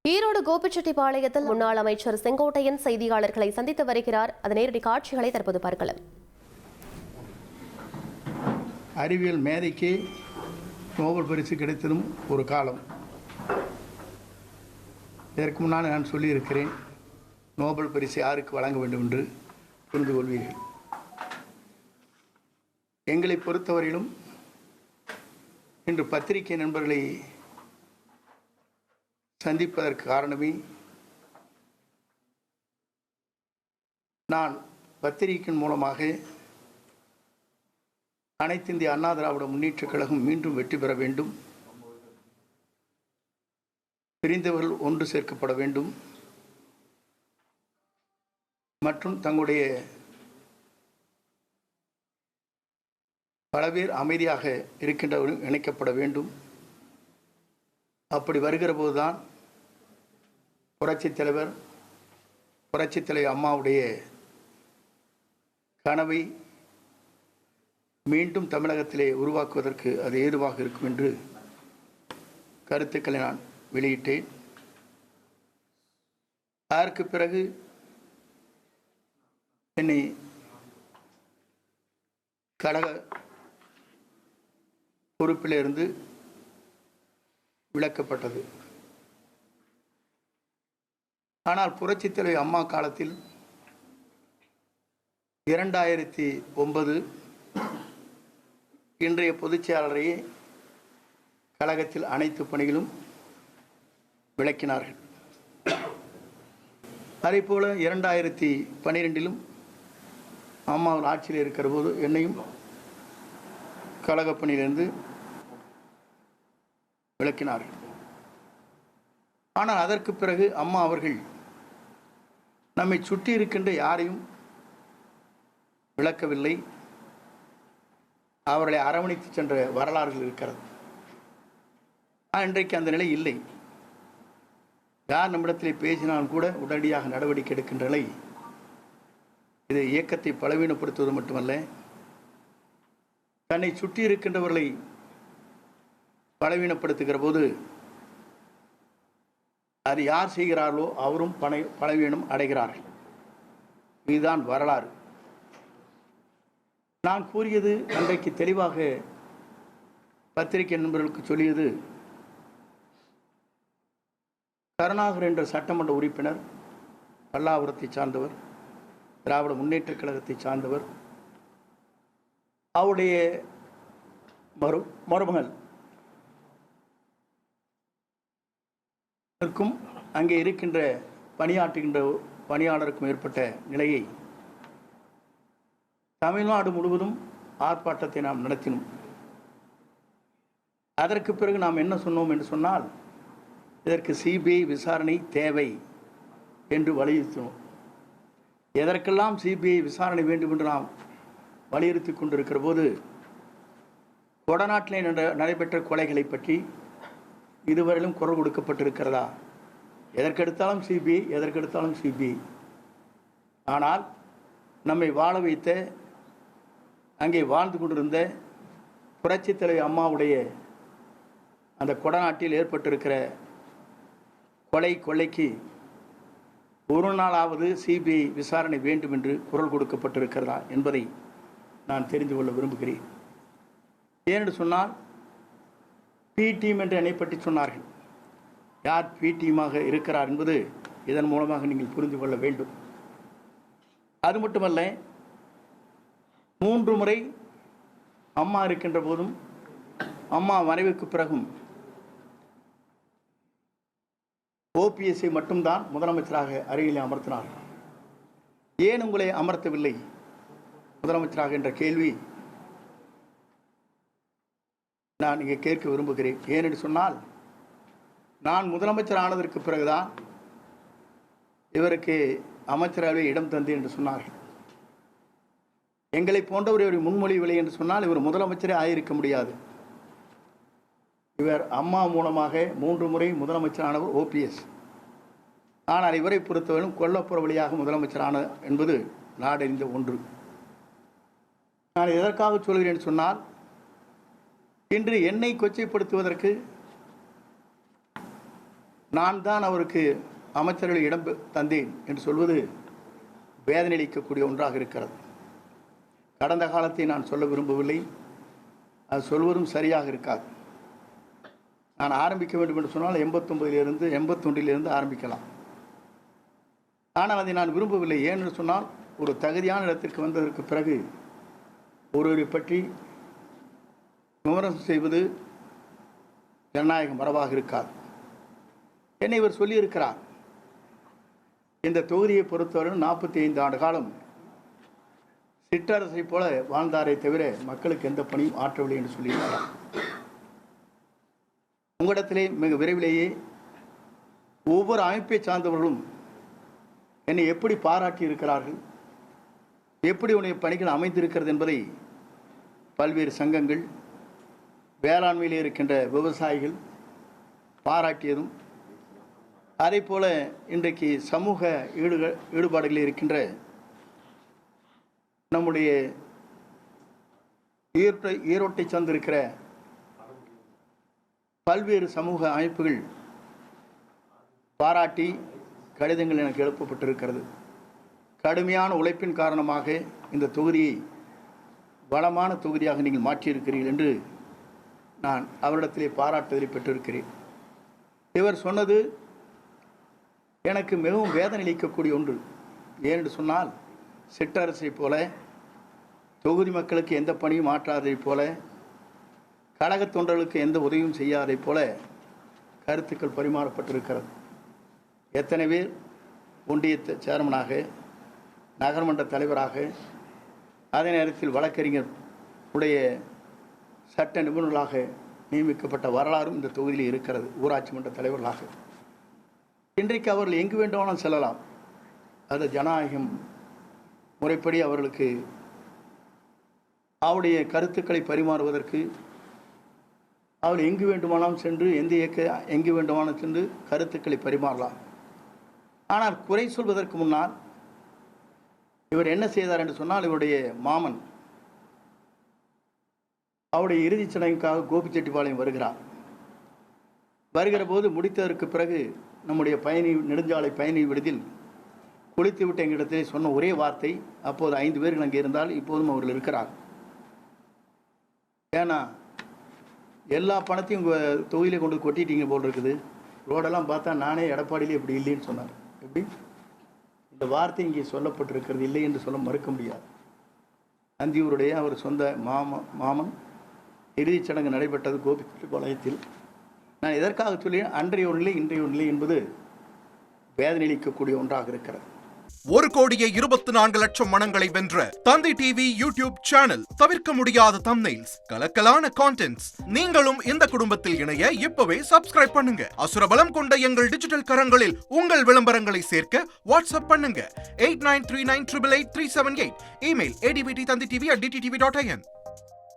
ஈரோடு கோபிச்செட்டிப்பாளையத்தில் முன்னாள் அமைச்சர் செங்கோட்டையன் செய்தியாளர்களை சந்தித்து வருகிறார். அது நேரடி காட்சிகளை தற்போது பார்க்கலாம். அறிவியல் மேதைக்கு நோபல் பரிசு கிடைத்ததும் ஒரு காலம். இதற்கு முன்னால் நான் சொல்லியிருக்கிறேன், நோபல் பரிசு யாருக்கு வழங்க வேண்டும் என்று புரிந்து கொள்வீர்கள். எங்களை பொறுத்தவரையிலும் இன்று பத்திரிகை நண்பர்களை சந்திப்பதற்கு காரணமே, நான் பத்திரிகையின் மூலமாக அனைத்து இந்திய அண்ணா திராவிட முன்னேற்றக் கழகம் மீண்டும் வெற்றி பெற வேண்டும், பிரிந்தவர்கள் ஒன்று சேர்க்கப்பட வேண்டும் மற்றும் தங்களுடைய பல பேர் அமைதியாக இருக்கின்றவர்கள் இணைக்கப்பட வேண்டும். அப்படி வருகிற போதுதான் புரட்சித் தலைவர் அம்மாவுடைய கனவை மீண்டும் தமிழகத்திலே உருவாக்குவதற்கு அது ஏதுவாக இருக்கும் என்று கருத்துக்களை நான் வெளியிட்டேன். அதற்கு பிறகு என்னை கழக பொறுப்பிலிருந்து விலக்கப்பட்டது. ஆனால் புரட்சித் தலைவர் அம்மா காலத்தில் 2009 இன்றைய பொதுச் செயலாளரையே கழகத்தில் அனைத்து பணிகளும் விளக்கினார்கள். அதேபோல 2012 அம்மா ஆட்சியில் இருக்கிற போது என்னையும் கழக பணியிலிருந்து விளக்கினார்கள். ஆனால் அதற்கு பிறகு அம்மா அவர்கள் நம்மை சுற்றி இருக்கின்ற யாரையும் விளக்கவில்லை, அவர்களை அரவணைத்து சென்ற வரலாறுகள் இருக்கிறது. இன்றைக்கு அந்த நிலை இல்லை. யார் நம்மிடத்திலே பேசினாலும் கூட உடனடியாக நடவடிக்கை எடுக்கின்ற நிலை. இது இயக்கத்தை பலவீனப்படுத்துவது மட்டுமல்ல, தன்னை சுற்றி இருக்கின்றவர்களை பலவீனப்படுத்துகிற போது அது யார் செய்கிறார்களோ அவரும் பலவீனம் அடைகிறார்கள். இதுதான் வரலாறு. நான் கூறியது அன்றைக்கு தெளிவாக பத்திரிகை நண்பர்களுக்கு சொல்லியது, கருணாகர் என்ற சட்டமன்ற உறுப்பினர் பல்லாவரத்தை சார்ந்தவர், திராவிட முன்னேற்றக் கழகத்தை சார்ந்தவர். அவருடைய மருமகள் அங்கே இருக்கின்ற பணியாற்றுகின்ற பணியாளருக்கும் ஏற்பட்ட நிலையை தமிழ்நாடு முழுவதும் ஆர்ப்பாட்டத்தை நாம் நடத்தினோம். அதற்கு பிறகு நாம் என்ன சொன்னோம் என்று சொன்னால், இதற்கு சிபிஐ விசாரணை தேவை என்று வலியுறுத்தினோம். எதற்கெல்லாம் சிபிஐ விசாரணை வேண்டும் என்று நாம் வலியுறுத்தி கொண்டிருக்கிற போது, கொடநாட்டிலே நடைபெற்ற கொலைகளை பற்றி இதுவரையிலும் குரல் கொடுக்கப்பட்டிருக்கிறதா? எதற்கெடுத்தாலும் சிபிஐ. ஆனால் நம்மை வாழ வைத்த, அங்கே வாழ்ந்து கொண்டிருந்த புரட்சித் தலைவர் அம்மாவுடைய அந்த கொடநாட்டில் ஏற்பட்டிருக்கிற கொள்ளைக்கு ஒரு நாளாவது சிபிஐ விசாரணை வேண்டும் என்று குரல் கொடுக்கப்பட்டிருக்கிறதா என்பதை நான் தெரிந்து கொள்ள விரும்புகிறேன். ஏனென்று சொன்னால், பி டீம் என்று என்னை பற்றி சொன்னார்கள். யார் பி டீமாக இருக்கிறார் என்பது இதன் மூலமாக நீங்கள் புரிந்து கொள்ள வேண்டும். அது மட்டுமல்ல, 3 முறை அம்மா இருக்கின்ற போதும், அம்மா மறைவுக்கு பிறகும் ஓபிஎஸ்ஐ மட்டும்தான் முதலமைச்சராக அருகிலே அமர்த்தினார். ஏன் உங்களை அமர்த்தவில்லை முதலமைச்சராக என்ற கேள்வி நான் இங்கே கேட்க விரும்புகிறேன். ஏனென்று சொன்னால், நான் முதலமைச்சர் ஆனதற்கு பிறகுதான் இவருக்கு அமைச்சரவை இடம் தந்தேன் என்று சொன்னார்கள். எங்களை போன்றவர் இவர் முன்மொழிவில்லை என்று சொன்னால் இவர் முதலமைச்சரே ஆயிருக்க முடியாது. இவர் அம்மா மூலமாக 3 முறை முதலமைச்சரானவர் ஓபிஎஸ். ஆனால் இவரை பொறுத்தவரையும் கொல்லப்புற வழியாக முதலமைச்சரான என்பது நாடறிந்த ஒன்று. நான் எதற்காக சொல்கிறேன் சொன்னால், இன்று என்னை கொச்சைப்படுத்துவதற்கு நான் தான் அவருக்கு அமைச்சர்கள் இடம் தந்தேன் என்று சொல்வது வேதனையளிக்கக்கூடிய ஒன்றாக இருக்கிறது. கடந்த காலத்தை நான் சொல்ல விரும்பவில்லை, அது சொல்வதும் சரியாக இருக்காது. நான் ஆரம்பிக்க வேண்டும் என்று சொன்னால் 89 81 ஆரம்பிக்கலாம். ஆனால் அதை நான் விரும்பவில்லை. ஏனென்று சொன்னால் ஒரு தகுதியான இடத்திற்கு வந்ததற்கு பிறகு ஒருவரை பற்றி விமர்சனம் செய்வது ஜனநாயக மரபாக இருக்காது. என்னை இவர் சொல்லியிருக்கிறார், இந்த தொகுதியை பொறுத்தவரை 45 ஆண்டு காலம் சிற்றரசை போல வாழ்ந்தாரே தவிர மக்களுக்கு எந்த பணியும் ஆற்றவில்லை என்று சொல்லியிருக்கிறார். உங்களிடத்திலே மிக விரைவிலேயே ஒவ்வொரு அமைப்பை சார்ந்தவர்களும் என்னை எப்படி பாராட்டி இருக்கிறார்கள், எப்படி உன்னுடைய பணிகள் அமைந்திருக்கிறது என்பதை பல்வேறு சங்கங்கள், வேளாண்மையில் இருக்கின்ற விவசாயிகள் பாராட்டியதும், அதே போல இன்றைக்கு சமூக ஈடுபாடுகளில் இருக்கின்ற நம்முடைய ஈரோட்டை சார்ந்திருக்கிற பல்வேறு சமூக அமைப்புகள் பாராட்டி கடிதங்கள் எனக்கு எழுப்பப்பட்டிருக்கிறது. கடுமையான உழைப்பின் காரணமாக இந்த தொகுதியை வளமான தொகுதியாக நீங்கள் மாற்றியிருக்கிறீர்கள் என்று நான் அவரிடத்திலே பாராட்டுதலை பெற்றிருக்கிறேன். இவர் சொன்னது எனக்கு மிகவும் வேதனை அளிக்கக்கூடிய ஒன்று. ஏனென்று சொன்னால் சிற்றரசை போல தொகுதி மக்களுக்கு எந்த பணியும் ஆற்றாதைப் போல, கழக தொண்டர்களுக்கு எந்த உதவியும் செய்யாதைப் போல கருத்துக்கள் பரிமாறப்பட்டிருக்கிறது. எத்தனை பேர் ஒன்றிய சேர்மனாக, நகர்மன்ற தலைவராக, அதே நேரத்தில் வழக்கறிஞர் உடைய சட்ட நிபுணர்களாக நியமிக்கப்பட்ட வரலாறும் இந்த தொகுதியில் இருக்கிறது. ஊராட்சி மன்ற தலைவர்களாக இன்றைக்கு அவர்கள் எங்கு வேண்டுமானாலும் செல்லலாம். அது ஜனநாயகம் முறைப்படி அவர்களுக்கு அவருடைய கருத்துக்களை பரிமாறுவதற்கு அவர்கள் எங்கு வேண்டுமானாலும் சென்று எங்கு வேண்டுமானாலும் சென்று கருத்துக்களை பரிமாறலாம். ஆனால் குறை சொல்வதற்கு முன்னால் இவர் என்ன செய்தார் என்று சொன்னால், இவருடைய மாமன் அவருடைய இறுதிச் சடங்குக்காக கோபிச்செட்டிப்பாளையம் வருகிற போது முடித்ததற்கு பிறகு நம்முடைய நெடுஞ்சாலை பயணி விடுதில் குளித்துவிட்டு எங்களிடத்தில் சொன்ன ஒரே வார்த்தை, அப்போது 5 பேர்கள் அங்கே இருந்தால் இப்போதும் அவர்கள் இருக்கிறார். ஏன்னா எல்லா பணத்தையும் உங்கள் தொகுதியிலே கொண்டு கொட்டிட்டீங்க போல் இருக்குது, ரோடெல்லாம் பார்த்தா நானே எடப்பாடியிலே இப்படி இல்லைன்னு சொன்னார். எப்படி இந்த வார்த்தை இங்கே சொல்லப்பட்டிருக்கிறது இல்லை என்று சொல்ல மறுக்க முடியாது. அந்தியூருடைய அவர் சொந்த மாமன் இறுதிச் சடங்கு நடைபெற்றது கோபிச்செட்டிப்பாளையத்தில். நான் எதற்காக சொல்லி அன்றைய ஒரு நிலை இன்றைய ஒரு நிலை என்பது வேதனை அளிக்கக்கூடிய ஒன்றாக இருக்கிறது. 1,24,00,000 மனங்களை வென்ற தந்தி டிவி யூடியூப் சேனல். தவிர்க்க முடியாத தம்ப்நெயில்ஸ், கலக்கலான கான்டென்ட்ஸ். நீங்களும் இந்த குடும்பத்தில் இணைய இப்பவே சப்ஸ்கிரைப் பண்ணுங்க. அசுரபலம் கொண்ட எங்கள் டிஜிட்டல் கரங்களில் உங்கள் விளம்பரங்களை சேர்க்க வாட்ஸ்அப் பண்ணுங்க. 8939888378. Email advttanditv@dttv.in.